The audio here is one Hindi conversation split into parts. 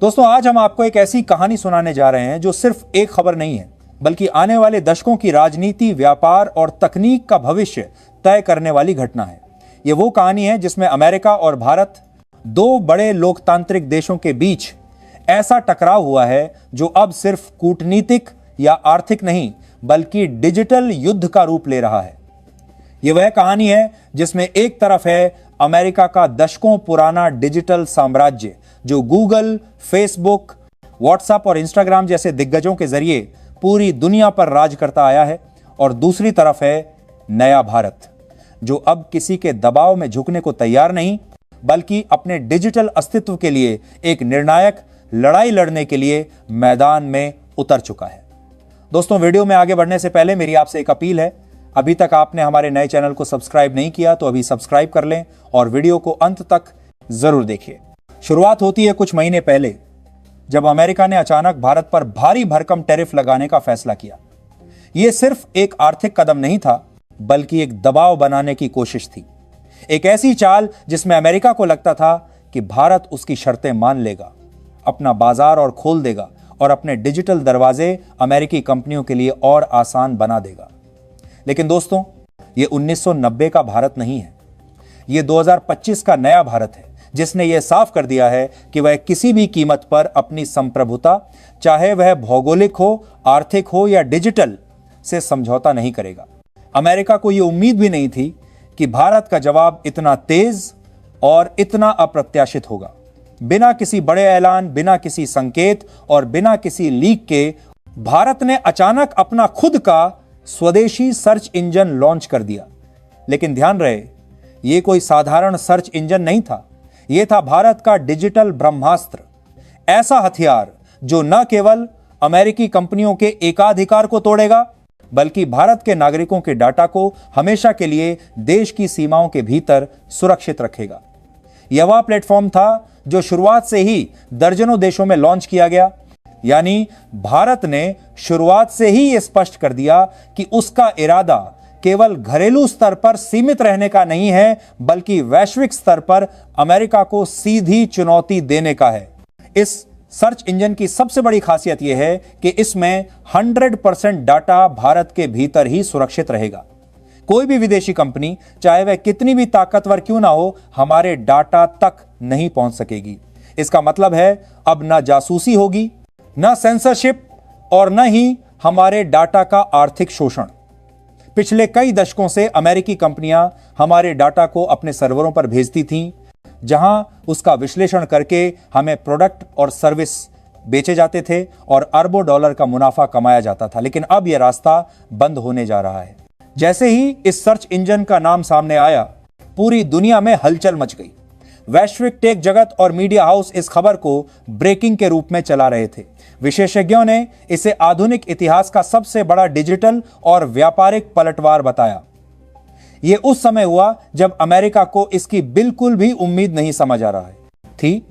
दोस्तों, आज हम आपको एक ऐसी कहानी सुनाने जा रहे हैं जो सिर्फ एक खबर नहीं है, बल्कि आने वाले दशकों की राजनीति, व्यापार और तकनीक का भविष्य तय करने वाली घटना है। ये वो कहानी है जिसमें अमेरिका और भारत, दो बड़े लोकतांत्रिक देशों के बीच ऐसा टकराव हुआ है जो अब सिर्फ कूटनीतिक या आर्थिक नहीं, बल्कि डिजिटल युद्ध का रूप ले रहा है। यह वह कहानी है जिसमें एक तरफ है अमेरिका का दशकों पुराना डिजिटल साम्राज्य जो गूगल, फेसबुक, व्हाट्सएप और इंस्टाग्राम जैसे दिग्गजों के जरिए पूरी दुनिया पर राज करता आया है, और दूसरी तरफ है नया भारत जो अब किसी के दबाव में झुकने को तैयार नहीं, बल्कि अपने डिजिटल अस्तित्व के लिए एक निर्णायक लड़ाई लड़ने के लिए मैदान में उतर चुका है। दोस्तों, वीडियो में आगे बढ़ने से पहले मेरी आपसे एक अपील है। अभी तक आपने हमारे नए चैनल को सब्सक्राइब नहीं किया तो अभी सब्सक्राइब कर लें और वीडियो को अंत तक जरूर देखिए। शुरुआत होती है कुछ महीने पहले, जब अमेरिका ने अचानक भारत पर भारी भरकम टैरिफ लगाने का फैसला किया। यह सिर्फ एक आर्थिक कदम नहीं था, बल्कि एक दबाव बनाने की कोशिश थी। एक ऐसी चाल जिसमें अमेरिका को लगता था कि भारत उसकी शर्तें मान लेगा, अपना बाजार और खोल देगा और अपने डिजिटल दरवाजे अमेरिकी कंपनियों के लिए और आसान बना देगा। लेकिन दोस्तों, यह 1990 का भारत नहीं है, यह 2025 का नया भारत है जिसने यह साफ कर दिया है कि वह किसी भी कीमत पर अपनी संप्रभुता, चाहे वह भौगोलिक हो, आर्थिक हो या डिजिटल, से समझौता नहीं करेगा। अमेरिका को यह उम्मीद भी नहीं थी कि भारत का जवाब इतना तेज और इतना अप्रत्याशित होगा। बिना किसी बड़े ऐलान, बिना किसी संकेत और बिना किसी लीक के भारत ने अचानक अपना खुद का स्वदेशी सर्च इंजन लॉन्च कर दिया। लेकिन ध्यान रहे, यह कोई साधारण सर्च इंजन नहीं था, यह था भारत का डिजिटल ब्रह्मास्त्र, ऐसा हथियार जो न केवल अमेरिकी कंपनियों के एकाधिकार को तोड़ेगा, बल्कि भारत के नागरिकों के डाटा को हमेशा के लिए देश की सीमाओं के भीतर सुरक्षित रखेगा। यह वह प्लेटफॉर्म था जो शुरुआत से ही दर्जनों देशों में लॉन्च किया गया। यानी भारत ने शुरुआत से ही यह स्पष्ट कर दिया कि उसका इरादा केवल घरेलू स्तर पर सीमित रहने का नहीं है, बल्कि वैश्विक स्तर पर अमेरिका को सीधी चुनौती देने का है। इस सर्च इंजन की सबसे बड़ी खासियत यह है कि इसमें 100% डाटा भारत के भीतर ही सुरक्षित रहेगा। कोई भी विदेशी कंपनी, चाहे वह कितनी भी ताकतवर क्यों ना हो, हमारे डाटा तक नहीं पहुंच सकेगी। इसका मतलब है अब ना जासूसी होगी, ना सेंसरशिप और न ही हमारे डाटा का आर्थिक शोषण। पिछले कई दशकों से अमेरिकी कंपनियां हमारे डाटा को अपने सर्वरों पर भेजती थीं, जहां उसका विश्लेषण करके हमें प्रोडक्ट और सर्विस बेचे जाते थे और अरबों डॉलर का मुनाफा कमाया जाता था। लेकिन अब यह रास्ता बंद होने जा रहा है। जैसे ही इस सर्च इंजन का नाम सामने आया, पूरी दुनिया में हलचल मच गई। वैश्विक टेक जगत और मीडिया हाउस इस खबर को ब्रेकिंग के रूप में चला रहे थे। विशेषज्ञों ने इसे आधुनिक इतिहास का सबसे बड़ा डिजिटल और व्यापारिक पलटवार बताया। यह उस समय हुआ जब अमेरिका को इसकी बिल्कुल भी उम्मीद नहीं समझ आ रहा थी,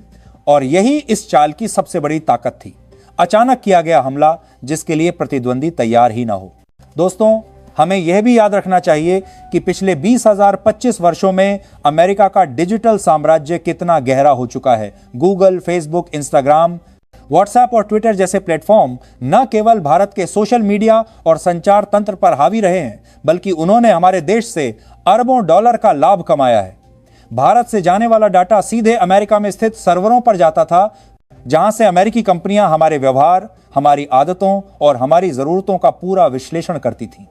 और यही इस चाल की सबसे बड़ी ताकत थी। अचानक किया गया हमला जिसके लिए प्रतिद्वंदी तैयार ही ना हो। दोस्तों, हमें यह भी याद रखना चाहिए कि पिछले 20,025 वर्षों में अमेरिका का डिजिटल साम्राज्य कितना गहरा हो चुका है। गूगल, फेसबुक, इंस्टाग्राम, व्हाट्सएप और ट्विटर जैसे प्लेटफॉर्म न केवल भारत के सोशल मीडिया और संचार तंत्र पर हावी रहे हैं, बल्कि उन्होंने हमारे देश से अरबों डॉलर का लाभ कमाया है। भारत से जाने वाला डाटा सीधे अमेरिका में स्थित सर्वरों पर जाता था, जहां से अमेरिकी कंपनियां हमारे व्यवहार, हमारी आदतों और हमारी जरूरतों का पूरा विश्लेषण करती थीं।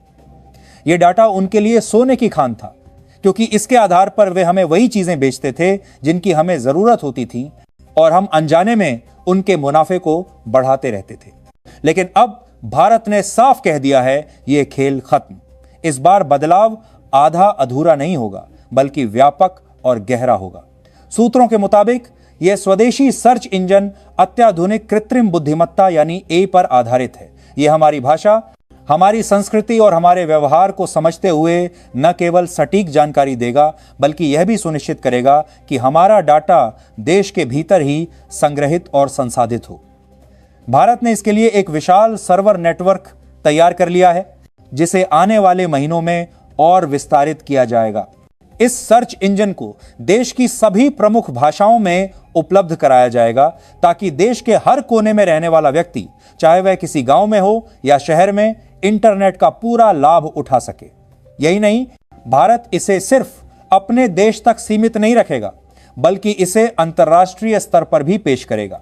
यह डाटा उनके लिए सोने की खान था, क्योंकि इसके आधार पर वे हमें वही चीजें बेचते थे जिनकी हमें जरूरत होती थी, और हम अनजाने में उनके मुनाफे को बढ़ाते रहते थे। लेकिन अब भारत ने साफ कह दिया है, यह खेल खत्म। इस बार बदलाव आधा अधूरा नहीं होगा, बल्कि व्यापक और गहरा होगा। सूत्रों के मुताबिक यह स्वदेशी सर्च इंजन अत्याधुनिक कृत्रिम बुद्धिमत्ता यानी ए पर आधारित है। यह हमारी भाषा, हमारी संस्कृति और हमारे व्यवहार को समझते हुए न केवल सटीक जानकारी देगा, बल्कि यह भी सुनिश्चित करेगा कि हमारा डाटा देश के भीतर ही संग्रहित और संसाधित हो। भारत ने इसके लिए एक विशाल सर्वर नेटवर्क तैयार कर लिया है, जिसे आने वाले महीनों में और विस्तारित किया जाएगा। इस सर्च इंजन को देश की सभी प्रमुख भाषाओं में उपलब्ध कराया जाएगा ताकि देश के हर कोने में रहने वाला व्यक्ति, चाहे वह किसी गांव में हो या शहर में, इंटरनेट का पूरा लाभ उठा सके। यही नहीं, भारत इसे सिर्फ अपने देश तक सीमित नहीं रखेगा, बल्कि इसे अंतर्राष्ट्रीय स्तर पर भी पेश करेगा।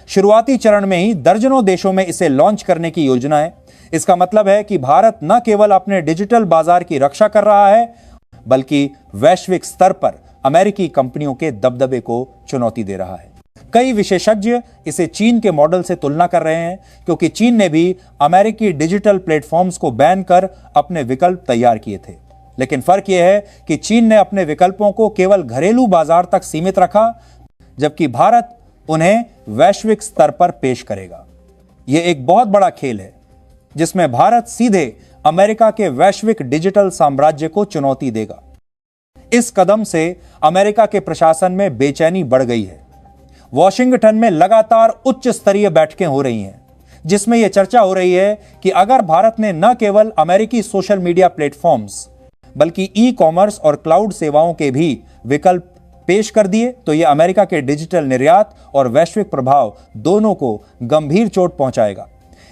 शुरुआती चरण में ही दर्जनों देशों में इसे लॉन्च करने की योजना है। इसका मतलब है कि भारत न केवल अपने डिजिटल बाजार की रक्षा कर रहा है, बल्कि वैश्विक स्तर पर अमेरिकी कंपनियों के दबदबे को चुनौती दे रहा है। कई विशेषज्ञ इसे चीन के मॉडल से तुलना कर रहे हैं, क्योंकि चीन ने भी अमेरिकी डिजिटल प्लेटफॉर्म्स को बैन कर अपने विकल्प तैयार किए थे। लेकिन फर्क यह है कि चीन ने अपने विकल्पों को केवल घरेलू बाजार तक सीमित रखा, जबकि भारत उन्हें वैश्विक स्तर पर पेश करेगा। यह एक बहुत बड़ा खेल है जिसमें भारत सीधे अमेरिका के वैश्विक डिजिटल साम्राज्य को चुनौती देगा। इस कदम से अमेरिका के प्रशासन में बेचैनी बढ़ गई है। वॉशिंगटन में लगातार उच्च स्तरीय बैठकें हो रही हैं, जिसमें यह चर्चा हो रही है कि अगर भारत ने न केवल अमेरिकी सोशल मीडिया प्लेटफॉर्म्स बल्कि ई कॉमर्स और क्लाउड सेवाओं के भी विकल्प पेश कर दिए, तो यह अमेरिका के डिजिटल निर्यात और वैश्विक प्रभाव दोनों को गंभीर चोट पहुंचाएगा।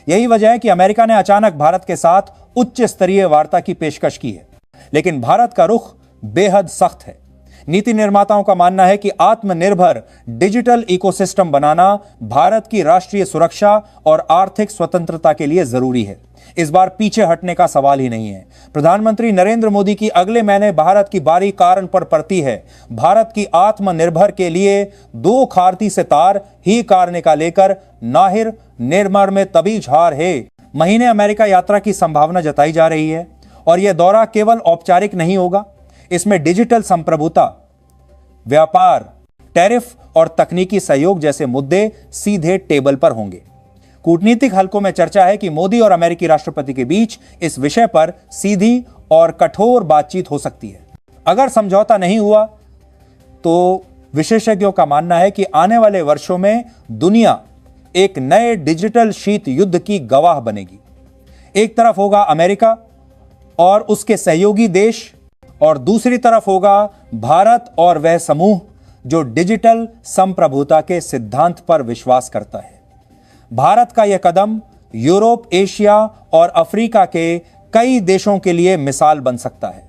यही वजह है कि अमेरिका ने अचानक भारत के साथ उच्च स्तरीय वार्ता की पेशकश की है। लेकिन भारत का रुख बेहद सख्त है। नीति निर्माताओं का मानना है कि आत्मनिर्भर डिजिटल इकोसिस्टम बनाना भारत की राष्ट्रीय सुरक्षा और आर्थिक स्वतंत्रता के लिए जरूरी है। इस बार पीछे हटने का सवाल ही नहीं है। प्रधानमंत्री नरेंद्र मोदी की अगले महीने भारत की बारी कारण पर पड़ती है। भारत की आत्मनिर्भर के लिए दो खारती से तार ही कारने का लेकर नाहिर निर्मर में तभी झार है महीने अमेरिका यात्रा की संभावना जताई जा रही है। और यह दौरा केवल औपचारिक नहीं होगा, इसमें डिजिटल संप्रभुता, व्यापार, टैरिफ और तकनीकी सहयोग जैसे मुद्दे सीधे टेबल पर होंगे। कूटनीतिक हलकों में चर्चा है कि मोदी और अमेरिकी राष्ट्रपति के बीच इस विषय पर सीधी और कठोर बातचीत हो सकती है। अगर समझौता नहीं हुआ तो विशेषज्ञों का मानना है कि आने वाले वर्षों में दुनिया एक नए डिजिटल शीत युद्ध की गवाह बनेगी। एक तरफ होगा अमेरिका और उसके सहयोगी देश, और दूसरी तरफ होगा भारत और वह समूह जो डिजिटल संप्रभुता के सिद्धांत पर विश्वास करता है। भारत का यह कदम यूरोप, एशिया और अफ्रीका के कई देशों के लिए मिसाल बन सकता है।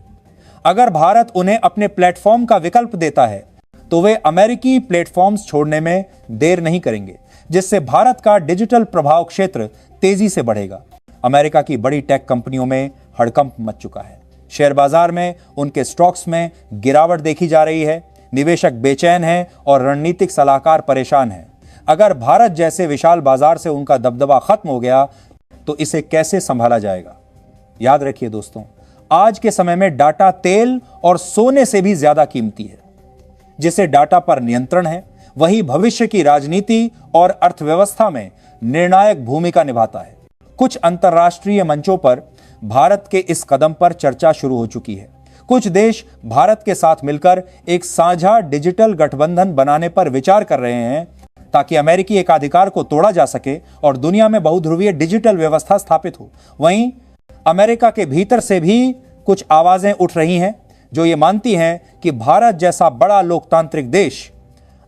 अगर भारत उन्हें अपने प्लेटफॉर्म का विकल्प देता है तो वे अमेरिकी प्लेटफॉर्म्स छोड़ने में देर नहीं करेंगे, जिससे भारत का डिजिटल प्रभाव क्षेत्र तेजी से बढ़ेगा। अमेरिका की बड़ी टेक कंपनियों में हड़कंप मच चुका है। शेयर बाजार में उनके स्टॉक्स में गिरावट देखी जा रही है। निवेशक बेचैन हैं और रणनीतिक सलाहकार परेशान हैं। अगर भारत जैसे विशाल बाजार से उनका दबदबा खत्म हो गया तो इसे कैसे संभाला जाएगा? याद रखिए दोस्तों, आज के समय में डाटा तेल और सोने से भी ज्यादा कीमती है। जिसे डाटा पर नियंत्रण है, वही भविष्य की राजनीति और अर्थव्यवस्था में निर्णायक भूमिका निभाता है। कुछ अंतर्राष्ट्रीय मंचों पर भारत के इस कदम पर चर्चा शुरू हो चुकी है। कुछ देश भारत के साथ मिलकर एक साझा डिजिटल गठबंधन बनाने पर विचार कर रहे हैं ताकि अमेरिकी एकाधिकार को तोड़ा जा सके और दुनिया में बहुध्रुवीय डिजिटल व्यवस्था स्थापित हो। वहीं अमेरिका के भीतर से भी कुछ आवाजें उठ रही हैं जो ये मानती हैं कि भारत जैसा बड़ा लोकतांत्रिक देश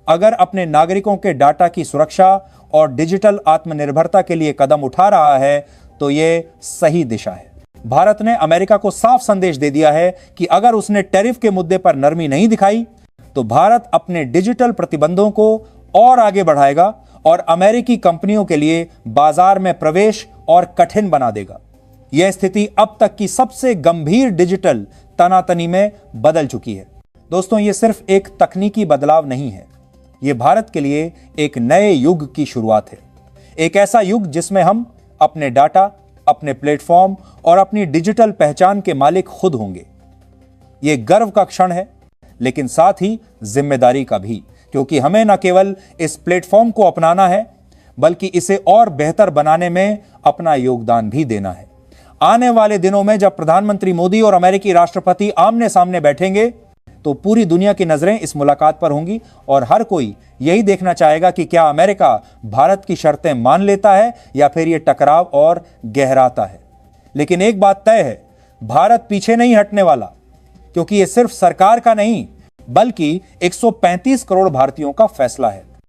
अगर अपने नागरिकों के डाटा की सुरक्षा और डिजिटल आत्मनिर्भरता के लिए कदम उठा रहा है तो ये सही दिशा है। भारत ने अमेरिका को साफ संदेश दे दिया है कि अगर उसने टैरिफ के मुद्दे पर नरमी नहीं दिखाई तो भारत अपने डिजिटल प्रतिबंधों को और आगे बढ़ाएगा और अमेरिकी कंपनियों के लिए बाजार में प्रवेश और कठिन बना देगा। यह स्थिति अब तक की सबसे गंभीर डिजिटल तनातनी में बदल चुकी है। दोस्तों, यह सिर्फ एक तकनीकी बदलाव नहीं है, यह भारत के लिए एक नए युग की शुरुआत है। एक ऐसा युग जिसमें हम अपने डाटा, अपने प्लेटफॉर्म और अपनी डिजिटल पहचान के मालिक खुद होंगे। यह गर्व का क्षण है, लेकिन साथ ही जिम्मेदारी का भी, क्योंकि हमें न केवल इस प्लेटफॉर्म को अपनाना है बल्कि इसे और बेहतर बनाने में अपना योगदान भी देना है। आने वाले दिनों में जब प्रधानमंत्री मोदी और अमेरिकी राष्ट्रपति आमने सामने बैठेंगे तो पूरी दुनिया की नजरें इस मुलाकात पर होंगी और हर कोई यही देखना चाहेगा कि क्या अमेरिका भारत की शर्तें मान लेता है या फिर यह टकराव और गहराता है। लेकिन एक बात तय है, भारत पीछे नहीं हटने वाला, क्योंकि यह सिर्फ सरकार का नहीं बल्कि 135 करोड़ भारतीयों का फैसला है।